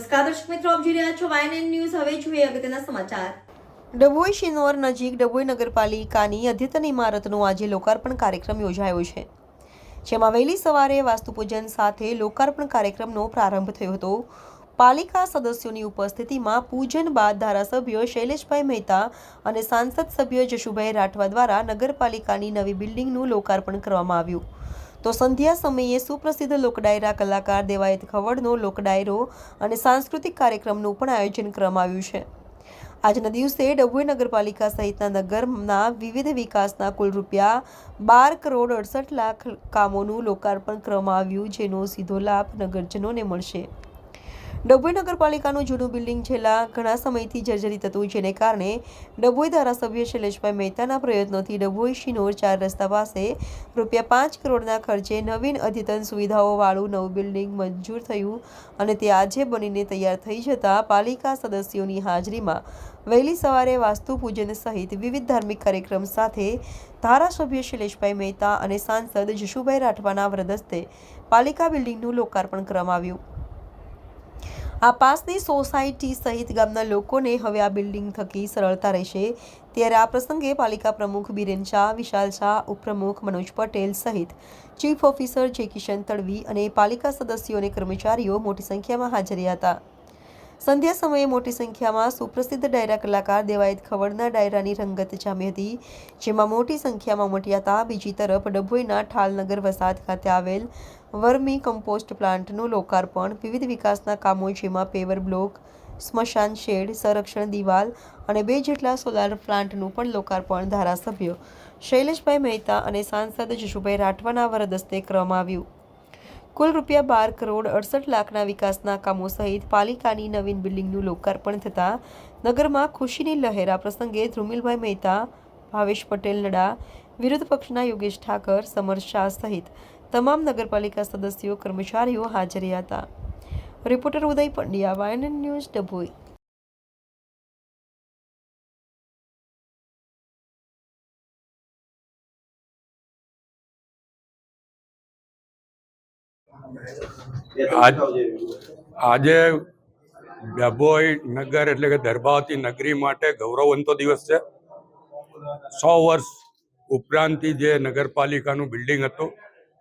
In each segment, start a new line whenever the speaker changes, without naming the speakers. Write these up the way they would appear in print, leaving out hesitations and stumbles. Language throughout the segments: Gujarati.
નમસ્કાર દર્શક મિત્રો, આપ જોઈ રહ્યા છો YNN ન્યૂઝ. હવે જોઈએ અગત્યના સમાચાર. ડભોઈ શિનોર નજીક ડભોઈ નગરપાલિકાની અદ્યતન ઇમારતનો આજે લોકાર્પણ કાર્યક્રમ યોજાયો છે, જેમાં વહેલી સવારે વાસ્તુપૂજન સાથે લોકાર્પણ કાર્યક્રમનો પ્રારંભ થયો હતો. પાલિકા સદસ્યોની ઉપસ્થિતિમાં પૂજન બાદ ધારાસભ્ય શૈલેષભાઈ મહેતા અને સાંસદ સભ્ય જશુભાઈ રાઠવા દ્વારા નગરપાલિકાની નવી બિલ્ડિંગનું લોકાર્પણ કરવામાં આવ્યું. તો સંધ્યા સમયે સુપ્રસિદ્ધ લોકડાયરા કલાકાર દેવાયત ખવડનો લોકડાયરો અને સાંસ્કૃતિક કાર્યક્રમનું પણ આયોજન કરવામાં આવ્યું છે. આજના દિવસે ડભોઈ નગરપાલિકા સહિતના નગરના વિવિધ વિકાસના કુલ ₹12,68,00,000 કામોનું લોકાર્પણ કરવામાં આવ્યું, જેનો સીધો લાભ નગરજનોને મળશે. ડભોઈ નગરપાલિકાનું જૂનું બિલ્ડિંગ છેલ્લા ઘણા સમયથી જર્જરિત હતું, જેને કારણે ડભોઈ ધારાસભ્ય શૈલેષભાઈ મહેતાના પ્રયત્નોથી ડભોઈ શિનોર 4 રસ્તા પાસે ₹5 કરોડના ખર્ચે નવીન અદ્યતન સુવિધાઓવાળું નવું બિલ્ડિંગ મંજૂર થયું અને તે આજે બનીને તૈયાર થઈ જતા પાલિકા સદસ્યોની હાજરીમાં વહેલી સવારે વાસ્તુ પૂજન સહિત વિવિધ ધાર્મિક કાર્યક્રમ સાથે ધારાસભ્ય શૈલેષભાઈ મહેતા અને સાંસદ જશુભાઈ રાઠવાના વરદસ્તે પાલિકા બિલ્ડિંગનું લોકાર્પણ કરવામાં આવ્યું. આસપાસની સોસાયટી સહિત ગામના લોકોને હવે આ બિલ્ડિંગ થકી સરળતા રહેશે. ત્યારે આ પ્રસંગે પાલિકા પ્રમુખ બિરેન શાહ, વિશાલ શાહ, ઉપપ્રમુખ મનોજ પટેલ સહિત ચીફ ઓફિસર જે કિશન તડવી અને પાલિકા સદસ્યો અને કર્મચારીઓ મોટી સંખ્યામાં હાજર રહ્યા હતા. સંધ્યા સમયે મોટી સંખ્યામાં સુપ્રસિદ્ધ ડાયરા કલાકાર દેવાયત ખવડના ડાયરાની રંગત જામી હતી, જેમાં મોટી સંખ્યામાં ઉમટ્યા હતા. બીજી તરફ ડભોઈના ઠાલનગર વસાહત ખાતે આવેલ વર્મી કમ્પોસ્ટ પ્લાન્ટનું લોકાર્પણ, વિવિધ વિકાસના કામો જેમાં પેવર બ્લોક, સ્મશાન શેડ, સંરક્ષણ દિવાલ અને 2 જેટલા સોલાર પ્લાન્ટનું પણ લોકાર્પણ ધારાસભ્ય શૈલેષભાઈ મહેતા અને સાંસદ જશુભાઈ રાઠવાના વરદસ્તે કરવામાં આવ્યું. કુલ ₹12,68,00,000ના વિકાસના કામો સહિત પાલિકાની નવીન બિલ્ડિંગનું લોકાર્પણ થતાં નગરમાં ખુશીની લહેર. આ પ્રસંગે ધ્રુમિલભાઈ મહેતા, ભાવેશ પટેલ નડા, વિરોધ પક્ષના યોગેશ ઠાકર, સમર શાહ સહિત તમામ નગરપાલિકા સદસ્યો, કર્મચારીઓ હાજર રહ્યા હતા. રિપોર્ટર ઉદય પંડ્યા, YNN ન્યૂઝ, ડભોઈ.
આજે ડભોઈ નગર એટલે કે દર્ભાવતી નગરી માટે ગૌરવવંતો દિવસ છે. 100 વર્ષ ઉપરાંતથી જે નગરપાલિકાનું બિલ્ડિંગ હતું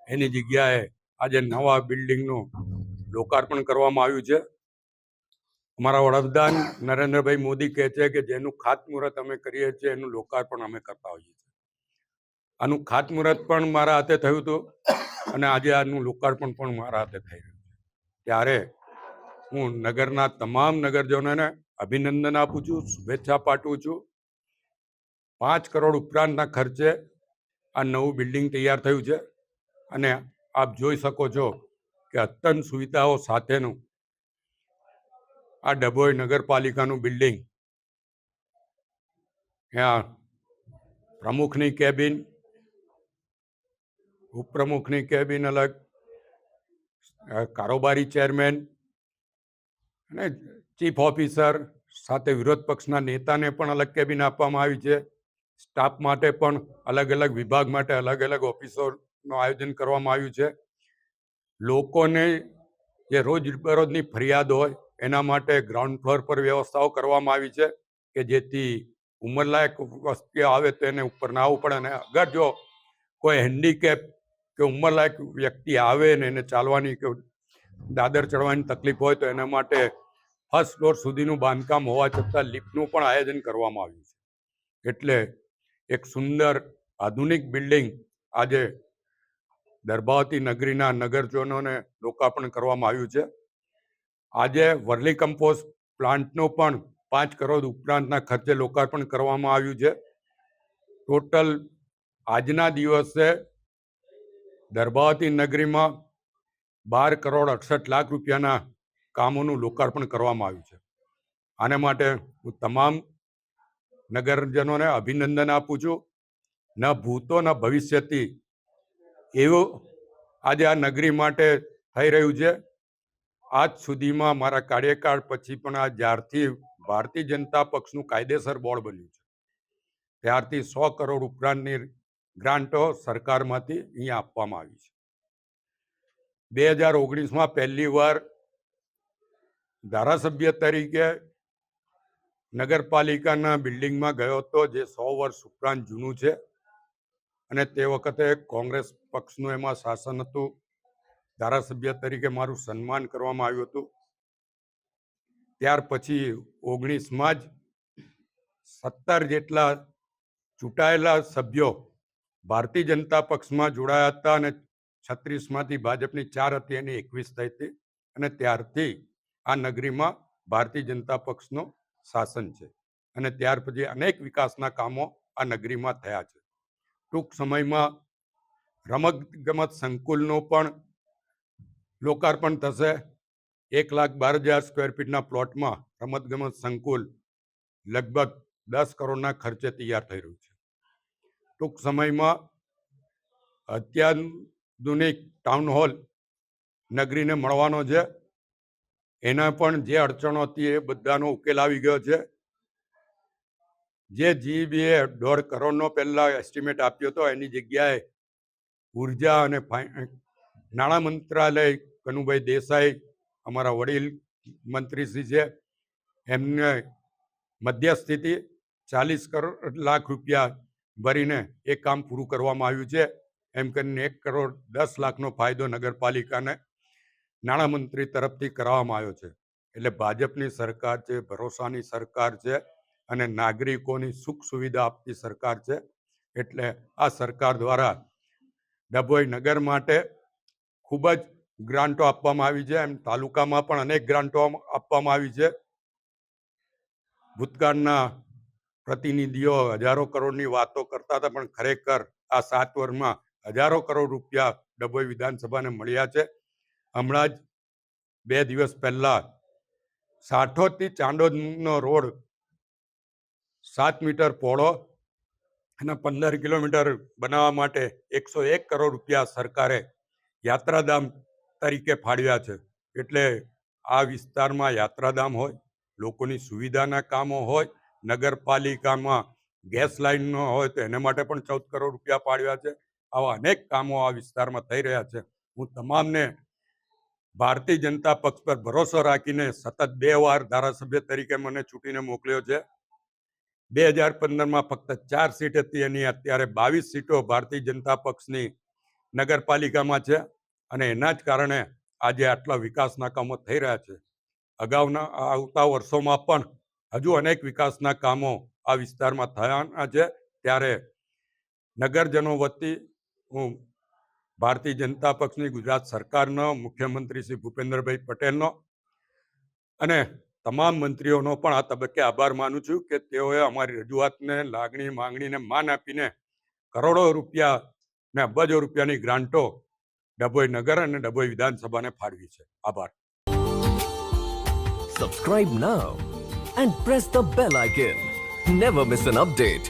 એની જગ્યાએ આજે નવા બિલ્ડિંગનું લોકાર્પણ કરવામાં આવ્યું છે. અમારા વડાપ્રધાન નરેન્દ્રભાઈ મોદી કહે છે કે જેનું ખાતમુહૂર્ત અમે કરીએ છીએ એનું લોકાર્પણ અમે કરતા હોઈએ છીએ. આનું ખાતમુહૂર્ત પણ મારા હાથે થયું હતું અને આજે આનું લોકાર્પણ પણ મારા હાથે થઈ રહ્યું છે. ત્યારે હું નગરના તમામ નગરજનોને અભિનંદન આપું છું, શુભેચ્છા પાઠવું છું. 5 કરોડ ઉપરાંતના ખર્ચે આ નવું બિલ્ડિંગ તૈયાર થયું છે અને આપ જોઈ શકો છો કે અત્યંત સુવિધાઓ સાથેનું આ ડભોઈ નગરપાલિકાનું બિલ્ડિંગ. ત્યાં પ્રમુખની કેબિન, ઉપપ્રમુખની કેબિન અલગ, કારોબારી ચેરમેન અને ચીફ ઓફિસર સાથે વિરોધ પક્ષના નેતાને પણ અલગ કેબિન આપવામાં આવી છે. સ્ટાફ માટે પણ અલગ અલગ વિભાગ માટે અલગ અલગ ઓફિસોનું આયોજન કરવામાં આવ્યું છે. લોકોને જે રોજબરોજની ફરિયાદ હોય એના માટે ગ્રાઉન્ડ ફ્લોર પર વ્યવસ્થાઓ કરવામાં આવી છે કે જેથી ઉંમરલાયક વસ્તી આવે તો એને ઉપર ના આવવું પડે. અને અગર જો કોઈ હેન્ડીકેપ કે ઉંમરલાયક વ્યક્તિ આવે ને એને ચાલવાની કે દાદર ચડવાની તકલીફ હોય તો એના માટે ફર્સ્ટ ફ્લોર સુધીનું બાંધકામ હોવા છતાં લિફ્ટનું પણ આયોજન કરવામાં આવ્યું છે. એટલે એક સુંદર આધુનિક બિલ્ડિંગ આજે દર્ભાવતી નગરીના નગરજનોને લોકાર્પણ કરવામાં આવ્યું છે. આજે વર્લી કમ્પોસ્ટ પ્લાન્ટનું પણ 5 કરોડ ઉપરાંતના ખર્ચે લોકાર્પણ કરવામાં આવ્યું છે. ટોટલ આજના દિવસે દર્ભાવતી નગરીમાં ₹12,68,00,000ના કામોનું લોકાર્પણ કરવામાં આવ્યું છે. આને માટે હું તમામ નગરજનોને અભિનંદન આપું છું. ન ભૂતો ન ભવિષ્યથી એવું આજે આ નગરી માટે થઈ રહ્યું છે. આજ સુધીમાં મારા કાર્યકાળ પછી પણ આ જ્યારથી ભારતીય જનતા પક્ષનું કાયદેસર બોર્ડ બન્યું છે ત્યારથી 100 કરોડ ઉપરાંતની ગ્રાન્ટો સરકારમાંથી અહીંયા આપવામાં આવી છે. 2019માં પહેલી વાર ધારાસભ્ય તરીકે નગરપાલિકાના બિલ્ડિંગમાં ગયો હતો, જે 100 વર્ષ ઉપરાંત જૂનું છે અને તે વખતે કોંગ્રેસ પક્ષનું એમાં શાસન હતું. ધારાસભ્ય તરીકે મારું સન્માન કરવામાં આવ્યું હતું. ત્યાર પછી 19માં જ 17 જેટલા ચૂંટાયેલા સભ્યો ભારતીય જનતા પક્ષમાં જોડાયા હતા અને 36માંથી ભાજપની 4 હતી, એની 21 થઈ હતી અને ત્યારથી આ નગરીમાં ભારતીય જનતા પક્ષનું શાસન છે અને ત્યાર પછી અનેક વિકાસના કામો આ નગરીમાં થયા છે. ટૂંક સમયમાં રમતગમત સંકુલનું પણ લોકાર્પણ થશે. 1,12,000 સ્ક્વેર ફીટના પ્લોટમાં રમતગમત સંકુલ લગભગ 10 કરોડના ખર્ચે તૈયાર થઈ રહ્યું છે. ટૂંક સમયમાં અત્યાધુનિક ટાઉન હોલ નગરીને મળવાનો છે. એના પણ જે અડચણો હતી એ બધાનો ઉકેલ આવી ગયો છે. જે જીબીએ 1.5 કરોડનો પહેલા એસ્ટિમેટ આપ્યો હતો, એની જગ્યાએ ઉર્જા અને નાણાં મંત્રાલય કનુભાઈ દેસાઈ, અમારા વડીલ મંત્રીશ્રી છે, એમને મધ્યસ્થીથી 40 લાખ રૂપિયા ભરીને એ કામ પૂરું કરવામાં આવ્યું છે. એમ કરીને 1,10,00,000નો ફાયદો નગરપાલિકાને નાણામંત્રી તરફથી કરાવવામાં આવ્યો છે. એટલે ભાજપની સરકાર છે, ભરોસાની સરકાર છે અને નાગરિકોની સુખ સુવિધા આપતી સરકાર છે. એટલે આ સરકાર દ્વારા ડભોઈ નગર માટે ખૂબ જ ગ્રાન્ટો આપવામાં આવી છે. એમ તાલુકામાં પણ અનેક ગ્રાન્ટો આપવામાં આવી છે. ભૂતકાળના પ્રતિનિધિઓ હજારો કરોડની વાતો કરતા હતા, પણ ખરેખર આ 7 વર્ષમાં હજારો કરોડ રૂપિયા ડભોઈ વિધાનસભાને મળ્યા છે. હમણાં જ 2 દિવસ પહેલા સાઠોદથી ચાંદોદનો રોડ 7 મીટર પહોળો અને 15 કિલોમીટર બનાવવા માટે 101 કરોડ રૂપિયા સરકારે યાત્રાધામ તરીકે ફાળવ્યા છે. એટલે આ વિસ્તારમાં યાત્રાધામ હોય, લોકોની સુવિધાના કામો હોય, નગરપાલિકામાં ગેસ લાઇનનો હોય તો એને માટે પણ 14 કરોડ રૂપિયા ફાળવ્યા છે. આવા અનેક કામો આ વિસ્તારમાં થઈ રહ્યા છે. હું તમામને ભારતીય જનતા પક્ષ પર ભરોસો રાખીને સતત 2 વાર ધારાસભ્ય તરીકે મને ચૂંટીને મોકલ્યો છે. 2015માં ફક્ત 4 સીટ હતી, એની અત્યારે 22 સીટો ભારતીય જનતા પક્ષની નગરપાલિકામાં છે અને એના જ કારણે આજે આટલા વિકાસના કામો થઈ રહ્યા છે. અગાઉના આવતા વર્ષોમાં પણ હજુ અનેક વિકાસના કામો આ વિસ્તારમાં થવાના છે. ત્યારે નગરજનો વતી હું ભારતીય જનતા પક્ષની ગુજરાત સરકારનો, મુખ્યમંત્રી શ્રી ભૂપેન્દ્રભાઈ પટેલનો અને તમામ મંત્રીઓનો પણ આ તબક્કે આભાર માનું છું કે તેઓએ અમારી રજૂઆતને લાગણી માંગણીને માન આપીને કરોડો રૂપિયા ને અબજો રૂપિયાની ગ્રાન્ટો ડભોઈ નગર અને ડભોઈ વિધાનસભાને ફાળવી છે. આભાર.
Subscribe now and press the bell icon. Never miss an update.